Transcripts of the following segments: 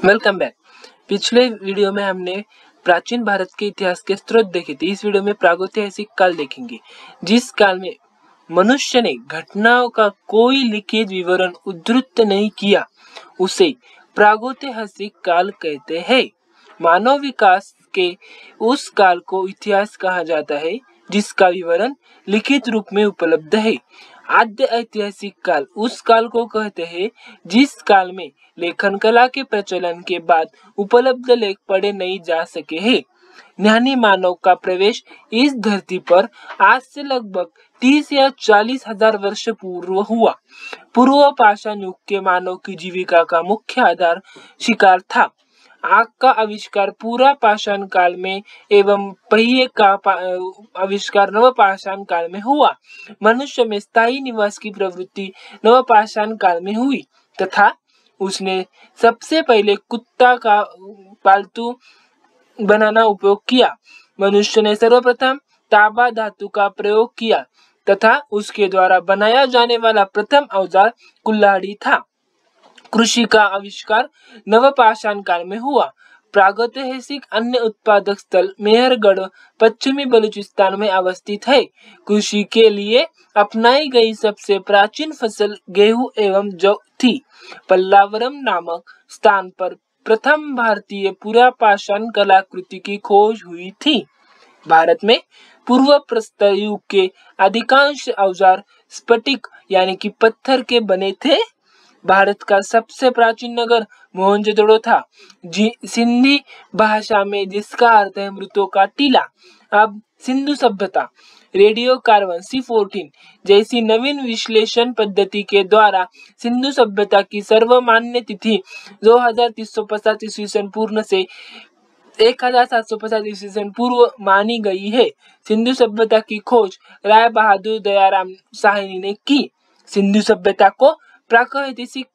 Welcome back. पिछले video में हमने प्राचीन भारत के इतिहास के स्रोत देखे थे। इस वीडियो में प्रागैतिहासिक काल देखेंगे, जिस काल में मनुष्य ने घटनाओं का कोई लिखित विवरण उद्धृत नहीं किया, उसे प्रागैतिहासिक काल कहते हैं। मानव विकास के उस काल को इतिहास कहा जाता है जिसका विवरण लिखित रूप में उपलब्ध है। आद्य ऐतिहासिक काल उस काल को कहते हैं जिस काल में लेखन कला के प्रचलन के बाद उपलब्ध लेख पढ़े नहीं जा सके हैं। ज्ञानी मानव का प्रवेश इस धरती पर आज से लगभग 30 या 40 हजार वर्ष पूर्व हुआ। पूर्व पाषाण युग के मानव की जीविका का मुख्य आधार शिकार था। आग का आविष्कार पूरा पाषाण काल में एवं पहिए का आविष्कार नवपाषाण काल में हुआ। मनुष्य में स्थायी निवास की प्रवृत्ति नवपाषाण काल में हुई तथा उसने सबसे पहले कुत्ता का पालतू बनाना उपयोग किया। मनुष्य ने सर्वप्रथम तांबा धातु का प्रयोग किया तथा उसके द्वारा बनाया जाने वाला प्रथम औजार कुल्हाड़ी था। कृषि का आविष्कार नवपाषाण काल में हुआ। प्रागैतिहासिक अन्य उत्पादक स्थल मेहरगढ़ पश्चिमी बलूचिस्तान में अवस्थित है। कृषि के लिए अपनाई गई सबसे प्राचीन फसल गेहूं एवं जौ थी। पल्लावरम नामक स्थान पर प्रथम भारतीय पुरापाषाण कलाकृति की खोज हुई थी। भारत में पूर्व प्रस्तर युग के अधिकांश औजार स्फटिक यानी कि पत्थर के बने थे। भारत का सबसे प्राचीन नगर मोहनजोदड़ो था, सिंधी भाषा में जिसका अर्थ है मृतों का टीला। अब सिंधु सभ्यता रेडियो कार्बन C14 जैसी नवीन विश्लेषण पद्धति के द्वारा सिंधु सभ्यता की सर्वमान्य तिथि 2350 ईस्वी सन पूर्व से 1750 ईस्वी सन पूर्व मानी गई है। सिंधु सभ्यता की खोज राय बहादुर दयाराम साहनी ने की। सिंधु सभ्यता को प्रागैतिहासिक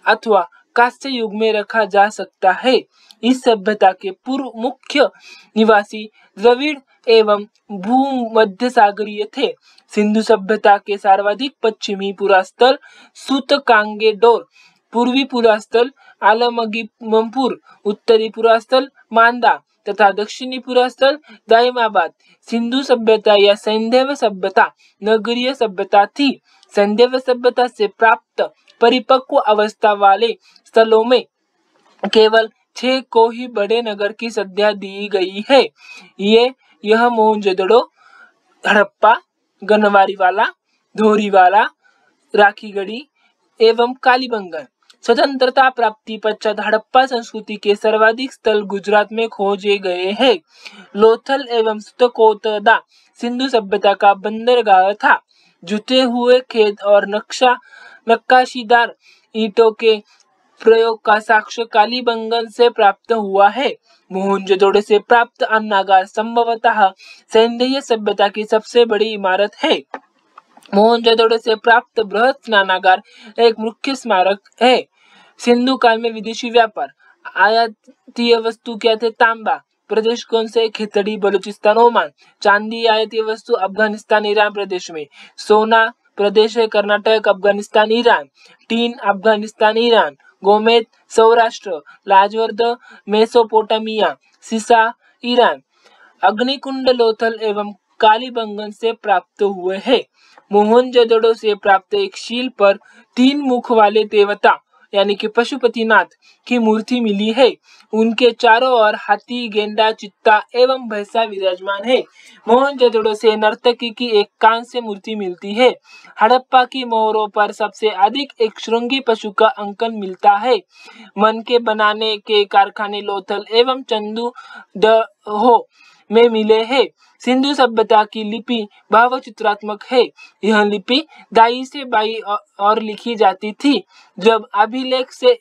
अथवा कांस्य युग में रखा जा सकता है। इस सभ्यता के पूर्व मुख्य निवासी द्रविड़ एवं भूमध्य सागरीय थे। सिंधु सभ्यता के सर्वाधिक पश्चिमी पुरास्थल सूतकांगेडोर, पूर्वी पुरास्थल आलमगीरपुर, उत्तरी पुरास्थल मांदा तथा दक्षिणी पुरास्थल दाइमाबाद। सिंधु सभ्यता या सैंधव सभ्यता नगरीय सभ्यता थी। सैंधव सभ्यता से प्राप्त परिपक्व अवस्था वाले स्थलों में केवल 6 को ही बड़े नगर की संज्ञा दी गई है। यह मोहनजोदड़ो, हड़प्पा, गनवारीवाला, धोरीवाला, राखीगढ़ी एवं कालीबंगन। स्वतंत्रता प्राप्ति पश्चात हड़प्पा संस्कृति के सर्वाधिक स्थल गुजरात में खोजे गए हैं। लोथल एवं सुतकोतदा सिंधु सभ्यता का बंदरगाह था। जुते हुए खेत और नक्काशीदार ईंटों के प्रयोग का साक्ष्य कालीबंगन से प्राप्त हुआ है। मोहनजोदड़ो से प्राप्त अन्नागार संभवतः सैंधव सभ्यता की सबसे बड़ी इमारत है। मोहनजोदड़ो से प्राप्त बृहद स्नानागार एक मुख्य स्मारक है। सिंधु काल में विदेशी व्यापार आयातीय वस्तु क्या थे? तांबा प्रदेश कौन से? खितड़ी बलूचिस्तान ओमान। चांदी आयातीय वस्तु अफगानिस्तान ईरान प्रदेश में। सोना प्रदेश है Karnataka Afghanistan Iran. Tin Afghanistan Iran. गोमेद सौराष्ट्र। लाजवर्द मेसोपोटामिया। सीसा ईरान। अग्निकुंड लोथल एवं कालीबंगन से प्राप्त हुए हैं। मोहनजोदड़ो से प्राप्त एक शील पर 3 मुख वाले देवता यानी कि पशुपतिनाथ की मूर्ति मिली है। उनके चारों ओर हाथी, गेंडा, चित्ता एवं भैंसा विराजमान है। मोहनजोदड़ो से नर्तकी की एक कांस्य मूर्ति मिलती है। हड़प्पा की मोहरों पर सबसे अधिक एक श्रृंगी पशु का अंकन मिलता है। मन के बनाने के कारखाने लोथल एवं चंदूदहो में मिले हैं। सिंधु सभ्यता की लिपि भावचित्रात्मक है। यह लिपि दाई से बाई और लिखी जाती थी। जब अभिलेख से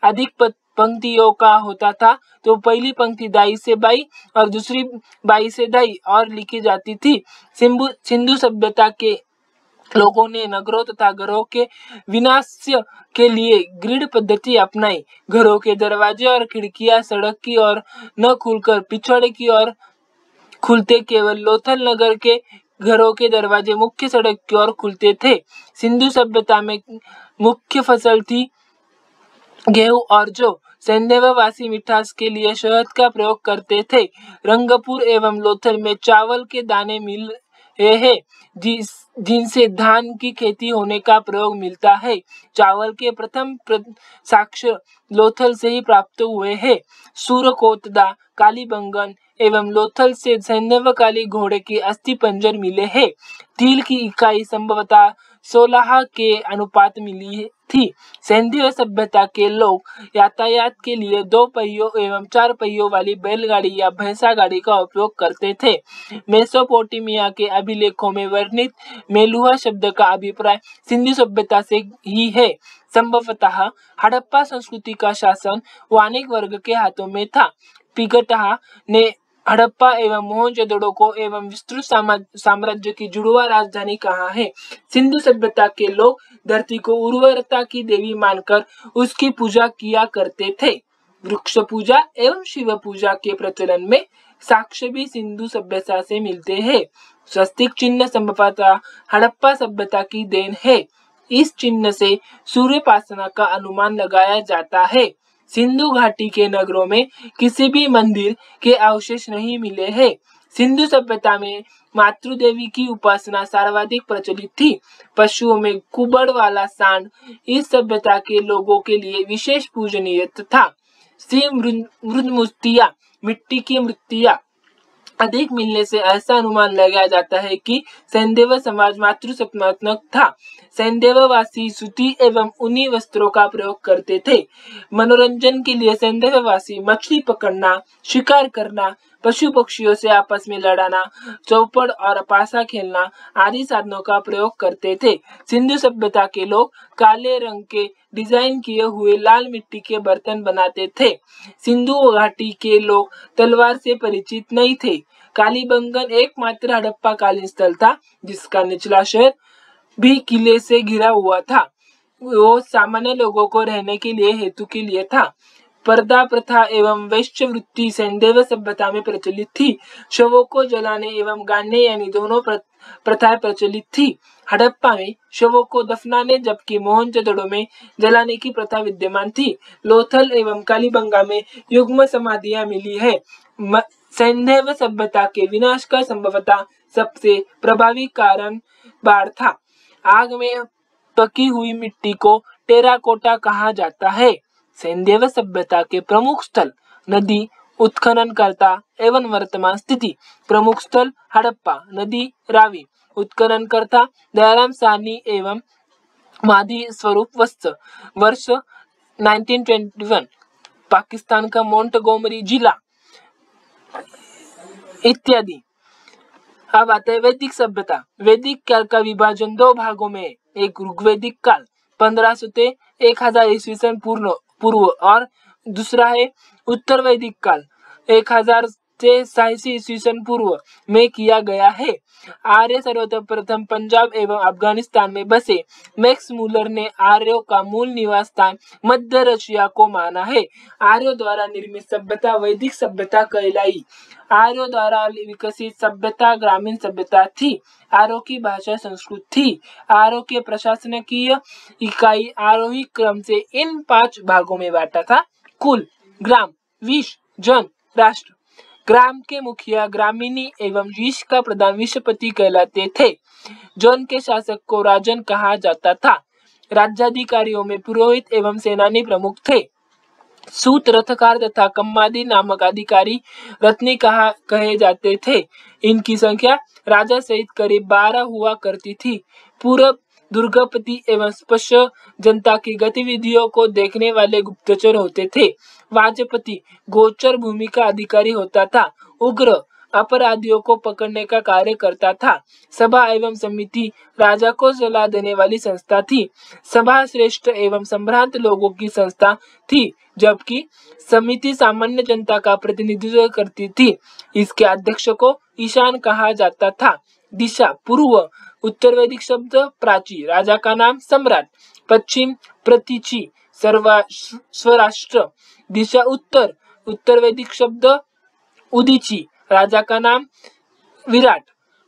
अधिक पंक्तियों का होता था तो पहली पंक्ति दाई से बाई और दूसरी बाई से दाई और लिखी जाती थी। सिंधु सभ्यता के लोगों ने नगरों तथा घरों के विन्यास के लिए ग्रिड पद्धति अपनाई। घरों के दरवाजे और खिड़कियां सड़क की ओर न खुलकर पिछवाड़े की ओर खुलते। केवल लोथल नगर के घरों के दरवाजे मुख्य सड़क की ओर खुलते थे। सिंधु सभ्यता में मुख्य फसल थी गेहूं और जौ। सैंधववासी मिठास के लिए शहद का प्रयोग करते थे। रंगपुर एवं लोथल में चावल के दाने मिल रहे हैं जिनसे धान की खेती होने का प्रयोग मिलता है। चावल के प्रथम साक्ष्य लोथल से ही प्राप्त हुए हैं। सूरकोतदा, कालीबंगन एवं लोथल से सैंधवकाली घोड़े के अस्थि पंजर मिले हैं। तिल की इकाई संभवतः 16 के अनुपात मिली थी। सैंधव सभ्यता के लोग यातायात के लिए 2 पहियों एवं 4 पहियों वाली बैलगाड़ी या भैंसा गाड़ी का उपयोग करते थे। मेसोपोटामिया के अभिलेखों में वर्णित मेलुहा शब्द का अभिप्राय सिंधु सभ्यता से ही है। संभवतः हड़प्पा संस्कृति का शासन वाणिक वर्ग के हाथों में था। पिगटहा ने हड़प्पा एवं मोहनजोदड़ो को एवं विस्तृत साम्राज्य की जुड़वा राजधानी कहा है। सिंधु सभ्यता के लोग धरती को उर्वरता की देवी मानकर उसकी पूजा किया करते थे। वृक्ष पूजा एवं शिव पूजा के प्रचलन में साक्ष्य भी सिंधु सभ्यता से मिलते हैं। स्वस्तिक चिन्ह संभवतः हड़प्पा सभ्यता की देन है। इस चिन्ह से सूर्योपासना का अनुमान लगाया जाता है। सिंधु घाटी के नगरों में किसी भी मंदिर के अवशेष नहीं मिले हैं। सिंधु सभ्यता में मातृदेवी की उपासना सर्वाधिक प्रचलित थी। पशुओं में कुबड़ वाला सांड इस सभ्यता के लोगों के लिए विशेष पूजनीय था। श्री मृदमूर्तियां, मिट्टी की मूर्तियां अधिक मिलने से ऐसा अनुमान लगाया जाता है कि सैंधव समाज मातृसत्तात्मक था। सैंधववासी सूती एवं ऊनी वस्त्रों का प्रयोग करते थे। मनोरंजन के लिए सैंधववासी मछली पकड़ना, शिकार करना, पशु पक्षियों से आपस में लड़ाना, चौपड़ और पासा खेलना आदि साधनों का प्रयोग करते थे। सिंधु सभ्यता के लोग काले रंग के डिजाइन किए हुए लाल मिट्टी के बर्तन बनाते थे। सिंधु घाटी के लोग तलवार से परिचित नहीं थे। कालीबंगन एकमात्र हड़प्पा कालीन स्थल था जिसका निचला शहर भी किले से घिरा हुआ था। वो सामान्य लोगों को रहने के लिए हेतु के लिए था। पर्दा प्रथा एवं वैश्यवृत्ति सैंधव सभ्यता में प्रचलित थी। शवों को जलाने एवं गाड़ने यानी दोनों प्रथाएं प्रचलित थी। हड़प्पा में शवों को दफनाने जबकि मोहनजोदड़ो में जलाने की प्रथा विद्यमान थी। लोथल एवं कालीबंगा में युग्म समाधियां मिली है। सैंधव सभ्यता के विनाश का संभवतः सबसे प्रभावी कारण बाढ़ था। आग में पकी हुई मिट्टी को टेराकोटा कहा जाता है। सैंधव सभ्यता के प्रमुख स्थल नदी उत्खननकर्ता एवं वर्तमान स्थिति। प्रमुख स्थल हड़प्पा, नदी रावी, उत्खननकर्ता दयाराम साहनी एवं माधी स्वरूप वत्स। वर्ष 1921। पाकिस्तान का मोंटगोमरी जिला इत्यादि। अब आता है वैदिक सभ्यता। वैदिक काल का विभाजन 2 भागों में। एक ऋग्वैदिक काल 1500 से 1000 ईस्वी सन पूर्व और दूसरा है उत्तर वैदिक काल 1000 से 86 ईस्वी सन पूर्व में किया गया है। आर्य सर्वप्रथम पंजाब एवं अफगानिस्तान में बसे। मैक्स मूलर ने आर्यों का मूल निवास स्थान मध्य रशिया को माना है। आर्यों द्वारा निर्मित सभ्यता वैदिक सभ्यता कहलाई। आर्यों द्वारा विकसित सभ्यता ग्रामीण सभ्यता थी। आर्यों की भाषा संस्कृत थी। आर्यों के प्रशासनिकीय इकाई आरोही क्रम से इन 5 भागों में बांटा था। कुल, ग्राम, विश, जन, राष्ट्र। ग्राम के मुखिया ग्रामीणी एवं विश का प्रधान विशपति कहलाते थे। जन के शासक को राजन कहा जाता था। राज्याधिकारियों में पुरोहित एवं सेनानी प्रमुख थे। सूत, रथकार तथा कम्मादी नामक अधिकारी रत्नी कहे जाते थे। इनकी संख्या राजा सहित करीब 12 हुआ करती थी। पूर्व दुर्गापति एवं स्पष्ट जनता की गतिविधियों को देखने वाले गुप्तचर होते थे। वाजपति गोचर भूमि का अधिकारी होता था। उग्र अपराधियों को पकड़ने का कार्य करता था। सभा एवं समिति राजा को सलाह देने वाली संस्था थी। सभा श्रेष्ठ एवं संभ्रांत लोगों की संस्था थी, जबकि समिति सामान्य जनता का प्रतिनिधित्व करती थी। इसके अध्यक्ष को ईशान कहा जाता था। दिशा पूर्व, उत्तर वैदिक शब्द प्राची, राजा का नाम सम्राट। पश्चिम प्रतीची, स्वराष्ट्र। दिशा उत्तर, उत्तर वैदिक शब्द उदीची, राजा का नाम विराट।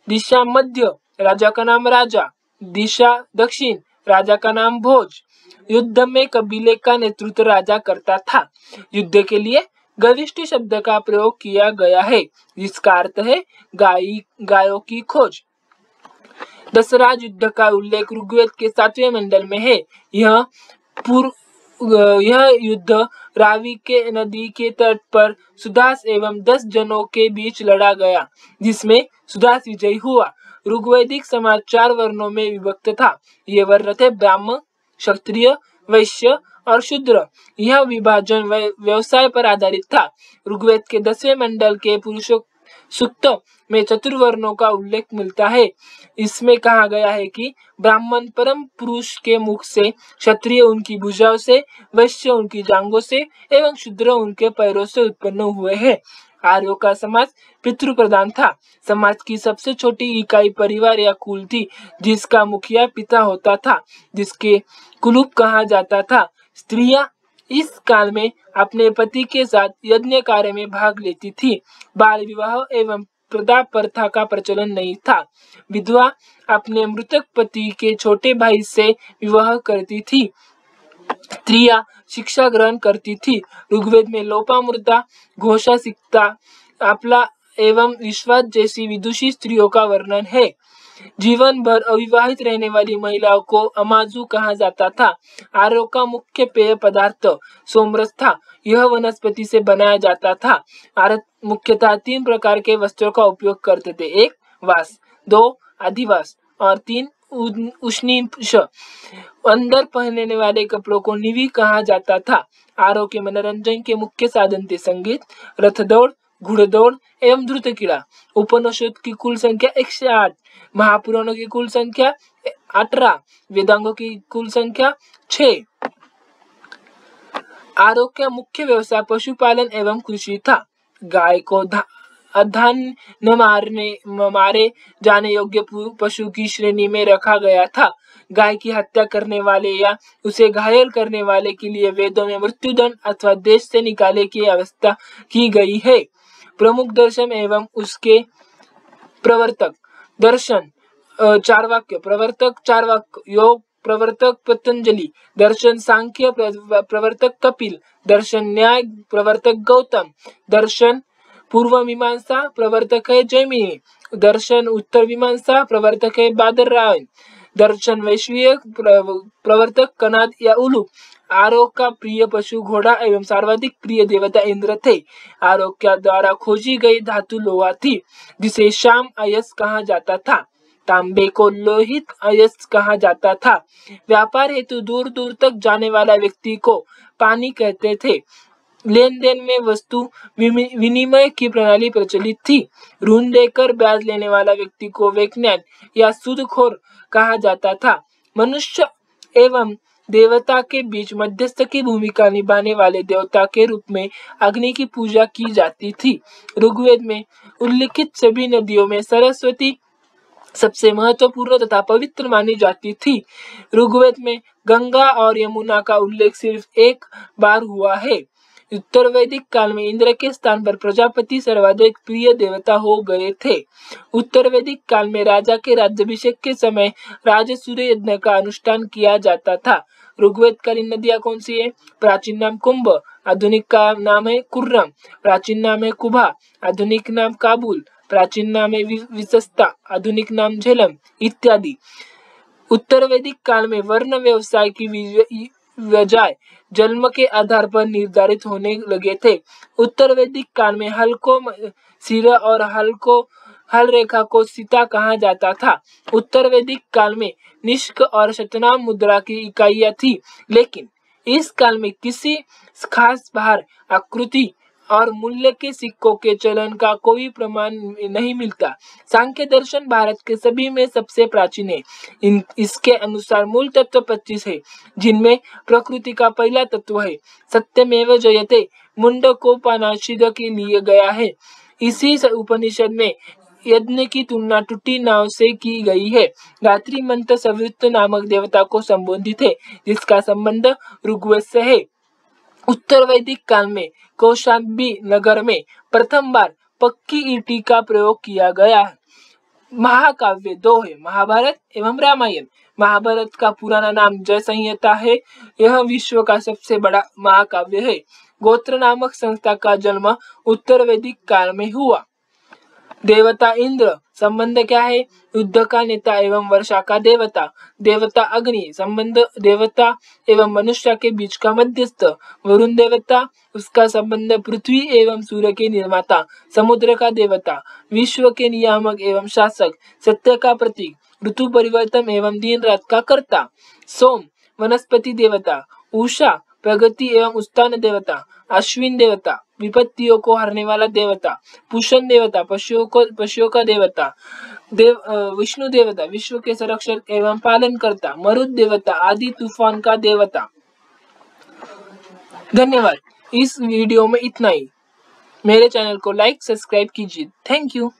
दिशा मध्य, राजा का नाम राजा। दिशा दक्षिण, राजा का नाम भोज। युद्ध में कबीले का नेतृत्व राजा करता था। युद्ध के लिए गविष्टि शब्द का प्रयोग किया गया है, जिसका अर्थ है गायों की खोज। दशराज युद्ध का उल्लेख ऋग्वेद के 7वें मंडल में है। यह युद्ध रावी के नदी के तट पर सुदास एवं 10 जनों के बीच लड़ा गया, जिसमें सुदास विजयी हुआ। ऋग्वैदिक समाज 4 वर्णों में विभक्त था। ये वर्ण थे ब्राह्मण, क्षत्रिय, वैश्य और शूद्र। यह विभाजन व्यवसाय पर आधारित था। ऋग्वेद के 10वें मंडल के पुरुषों सूक्त में चतुर्वर्णों का उल्लेख मिलता है। इसमें कहा गया है कि ब्राह्मण परम पुरुष के मुख से, क्षत्रिय उनकी भुजाओं से, वैश्य उनकी जांघों से एवं शूद्र उनके पैरों से उत्पन्न हुए हैं। आर्यों का समाज पितृ प्रधान था। समाज की सबसे छोटी इकाई परिवार या कुल थी, जिसका मुखिया पिता होता था, जिसके कुलूप कहा जाता था। स्त्रियां इस काल में अपने पति के साथ यज्ञ कार्य में भाग लेती थी। बाल विवाह एवं प्रदा प्रथा का प्रचलन नहीं था। विधवा अपने मृतक पति के छोटे भाई से विवाह करती थी। स्त्रियां शिक्षा ग्रहण करती थी। ऋग्वेद में लोपामुद्रा, घोषा, सिक्ता, आपला एवं विश्वास जैसी विदुषी स्त्रियों का वर्णन है। जीवन भर अविवाहित रहने वाली महिलाओं को अमाजू कहा जाता था। आर्यों का मुख्य पेय पदार्थ सोमरस था। यह वनस्पति से बनाया जाता था। आर्य मुख्यतः 3 प्रकार के वस्त्रों का उपयोग करते थे। 1 वास, 2 अधिवास और 3 उष्णीष। अंदर पहनने वाले कपड़ों को निवि कहा जाता था। आर्यों के मनोरंजन के मुख्य साधन थे संगीत, रथ दौड़, घुड़दौड़ एवं द्रुत क्रीड़ा। उपनिषद की कुल संख्या 108, महापुराणों की कुल संख्या 18, वेदांगों की कुल संख्या 6। आर्यों का मुख्य व्यवसाय पशुपालन एवं कृषि था। गाय को अधान न मारे जाने योग्य पशु की श्रेणी में रखा गया था। गाय की हत्या करने वाले या उसे घायल करने वाले के लिए वेदों में मृत्युदंड अथवा देश से निकाले की व्यवस्था की गई है। प्रमुख दर्शन एवं उसके प्रवर्तक। दर्शन चार्वाक, प्रवर्तक चार्वाक, योग प्रवर्तक पतंजलि, दर्शन सांख्य प्रवर्तक कपिल, दर्शन न्याय प्रवर्तक गौतम, दर्शन पूर्व मीमांसा प्रवर्तक है जैमिनी, दर्शन उत्तर मीमांसा प्रवर्तक है बादरायण, दर्शन वैश्विक प्रवर्तक कनाद या उलूप। आर्यों का प्रिय पशु घोड़ा एवं सर्वाधिक प्रिय देवता इंद्र थे। आर्यों के द्वारा खोजी गई धातु लोहा थी, जिसे श्याम अयस कहा जाता था। तांबे को लोहित अयस कहा जाता था। व्यापार हेतु दूर दूर तक जाने वाला व्यक्ति को पानी कहते थे। लेन देन में वस्तु विनिमय की प्रणाली प्रचलित थी। ऋण देकर ब्याज लेने वाला व्यक्ति को वैज्ञान या सूदखोर कहा जाता था। मनुष्य एवं देवता के बीच मध्यस्थ की भूमिका निभाने वाले देवता के रूप में अग्नि की पूजा की जाती थी। ऋग्वेद में उल्लिखित सभी नदियों में सरस्वती सबसे महत्वपूर्ण तथा पवित्र मानी जाती थी। ऋग्वेद में गंगा और यमुना का उल्लेख सिर्फ एक बार हुआ है। उत्तर वैदिक काल में इंद्र के स्थान पर प्रजापति सर्वाधिक प्रिय देवता हो गए थे। उत्तर वैदिक काल में राजा के राज्याभिषेक के समय राजसूय यज्ञ का अनुष्ठान किया जाता था। ऋग्वेद कालीन नदियां कौन सी है? प्राचीन नाम कुंभ, आधुनिक का नाम है कुर्रम, प्राचीन नाम है कुभा, आधुनिक नाम काबुल, प्राचीन नाम है विशस्ता, आधुनिक नाम झेलम इत्यादि। उत्तर वैदिक काल में वर्ण व्यवसाय की बजाय जन्म के आधार पर निर्धारित होने लगे थे। उत्तर वैदिक काल में हल को सिर और हल रेखा को सीता कहा जाता था। उत्तर वैदिक काल में निष्क और शतनाम मुद्रा की इकाइयां थी, लेकिन इस काल में किसी खास भार, आकृति और मूल्य के सिक्कों के चलन का कोई प्रमाण नहीं मिलता। सांख्य दर्शन भारत के सभी में सबसे प्राचीन है। इसके अनुसार मूल तत्व 25 है, जिनमें प्रकृति का पहला तत्व है। सत्यमेव जयते मुंडकोपनिषद के लिए गया है। इसी उपनिषद में यज्ञ की तुलना टूटी नाव से की गई है। गायत्री मंत्र सवितृ नामक देवता को संबोधित है, जिसका संबंध ऋग्वेद से है। उत्तर वैदिक काल में कौशाम्बी नगर में प्रथम बार पक्की ईंट का प्रयोग किया गया। महाकाव्य दो है, महाभारत एवं रामायण। महाभारत का पुराना नाम जय संहिता है। यह विश्व का सबसे बड़ा महाकाव्य है। गोत्र नामक संस्था का जन्म उत्तर वैदिक काल में हुआ। देवता इंद्र संबंध क्या है? युद्ध का नेता एवं वर्षा का देवता। देवता अग्नि संबंध देवता एवं मनुष्य के बीच का मध्यस्थ। वरुण देवता, उसका संबंध पृथ्वी एवं सूर्य के निर्माता। समुद्र का देवता, विश्व के नियामक एवं शासक। सत्य का प्रतीक, ऋतु परिवर्तन एवं दिन रात का कर्ता। सोम वनस्पति देवता। उषा प्रगति एवं उत्थान देवता। अश्विन देवता, विपत्तियों को हरने वाला देवता। पुष्ण देवता, पशुओं का देवता। विष्णु देवता, विश्व के संरक्षक एवं पालन करता। मरुत देवता, आदि तूफान का देवता। धन्यवाद। इस वीडियो में इतना ही। मेरे चैनल को लाइक सब्सक्राइब कीजिए। Thank you.